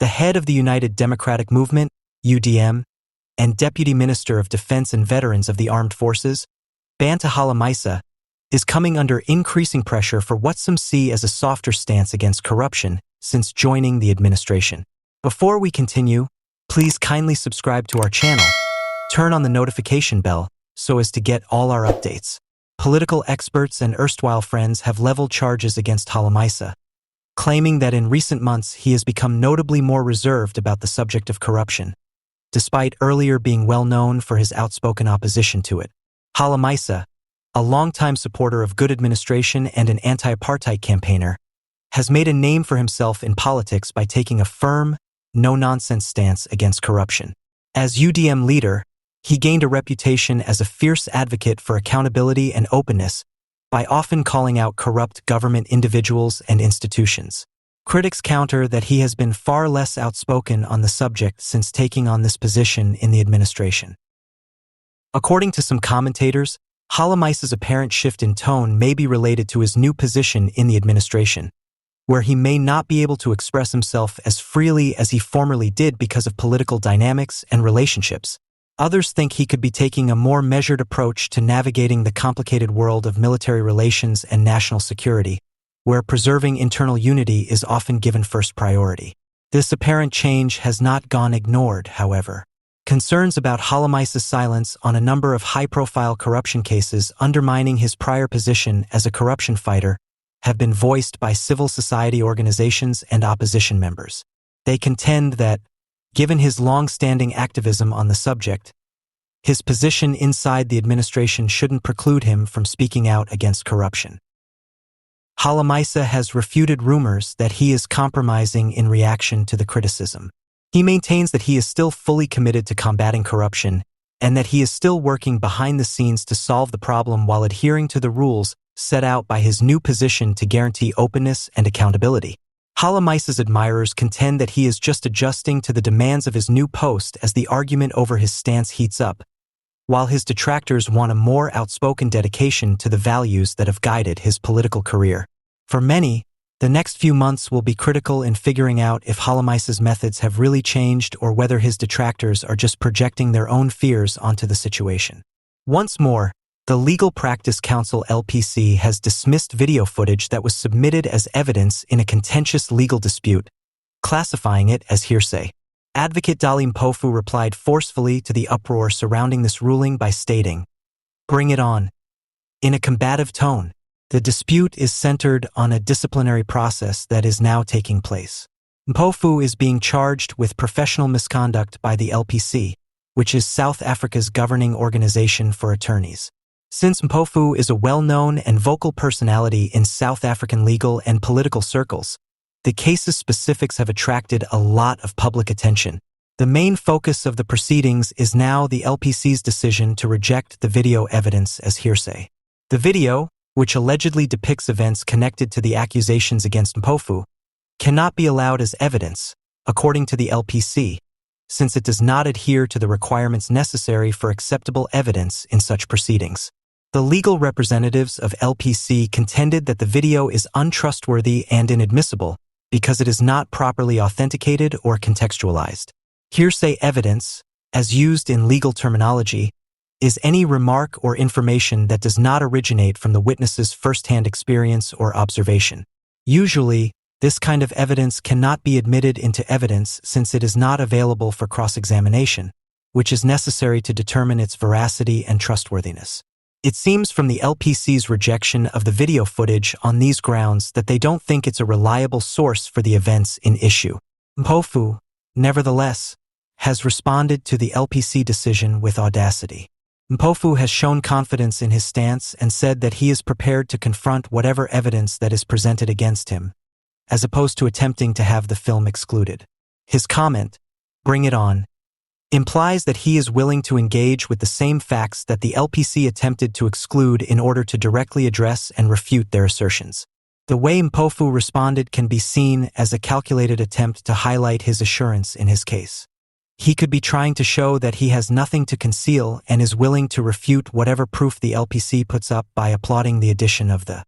The head of the United Democratic Movement, UDM, and Deputy Minister of Defense and Veterans of the Armed Forces, Bantu Holomisa, is coming under increasing pressure for what some see as a softer stance against corruption since joining the administration. Before we continue, please kindly subscribe to our channel, turn on the notification bell so as to get all our updates. Political experts and erstwhile friends have leveled charges against Holomisa, claiming that in recent months he has become notably more reserved about the subject of corruption, despite earlier being well known for his outspoken opposition to it. Holomisa, a longtime supporter of good administration and an anti-apartheid campaigner, has made a name for himself in politics by taking a firm, no-nonsense stance against corruption. As UDM leader, he gained a reputation as a fierce advocate for accountability and openness by often calling out corrupt government individuals and institutions. Critics counter that he has been far less outspoken on the subject since taking on this position in the administration. According to some commentators, Holomisa's apparent shift in tone may be related to his new position in the administration, where he may not be able to express himself as freely as he formerly did because of political dynamics and relationships. Others think he could be taking a more measured approach to navigating the complicated world of military relations and national security, where preserving internal unity is often given first priority. This apparent change has not gone ignored, however. Concerns about Holomisa's silence on a number of high-profile corruption cases undermining his prior position as a corruption fighter have been voiced by civil society organizations and opposition members. They contend that, given his long-standing activism on the subject, his position inside the administration shouldn't preclude him from speaking out against corruption. Holomisa has refuted rumors that he is compromising in reaction to the criticism. He maintains that he is still fully committed to combating corruption and that he is still working behind the scenes to solve the problem while adhering to the rules set out by his new position to guarantee openness and accountability. Holomisa's admirers contend that he is just adjusting to the demands of his new post as the argument over his stance heats up, while his detractors want a more outspoken dedication to the values that have guided his political career. For many, the next few months will be critical in figuring out if Holomisa's methods have really changed or whether his detractors are just projecting their own fears onto the situation. Once more, the Legal Practice Council (LPC) has dismissed video footage that was submitted as evidence in a contentious legal dispute, classifying it as hearsay. Advocate Dalim Pofu replied forcefully to the uproar surrounding this ruling by stating, "Bring it on." In a combative tone, the dispute is centered on a disciplinary process that is now taking place. Mpofu is being charged with professional misconduct by the LPC, which is South Africa's governing organization for attorneys. Since Mpofu is a well-known and vocal personality in South African legal and political circles, the case's specifics have attracted a lot of public attention. The main focus of the proceedings is now the LPC's decision to reject the video evidence as hearsay. The video, which allegedly depicts events connected to the accusations against Mpofu, cannot be allowed as evidence, according to the LPC, since it does not adhere to the requirements necessary for acceptable evidence in such proceedings. The legal representatives of LPC contended that the video is untrustworthy and inadmissible because it is not properly authenticated or contextualized. Hearsay evidence, as used in legal terminology, is any remark or information that does not originate from the witness's first-hand experience or observation. Usually, this kind of evidence cannot be admitted into evidence since it is not available for cross-examination, which is necessary to determine its veracity and trustworthiness. It seems from the LPC's rejection of the video footage on these grounds that they don't think it's a reliable source for the events in issue. Mpofu, nevertheless, has responded to the LPC decision with audacity. Mpofu has shown confidence in his stance and said that he is prepared to confront whatever evidence that is presented against him, as opposed to attempting to have the film excluded. His comment, "Bring it on," implies that he is willing to engage with the same facts that the LPC attempted to exclude in order to directly address and refute their assertions. The way Mpofu responded can be seen as a calculated attempt to highlight his assurance in his case. He could be trying to show that he has nothing to conceal and is willing to refute whatever proof the LPC puts up by applauding the addition of the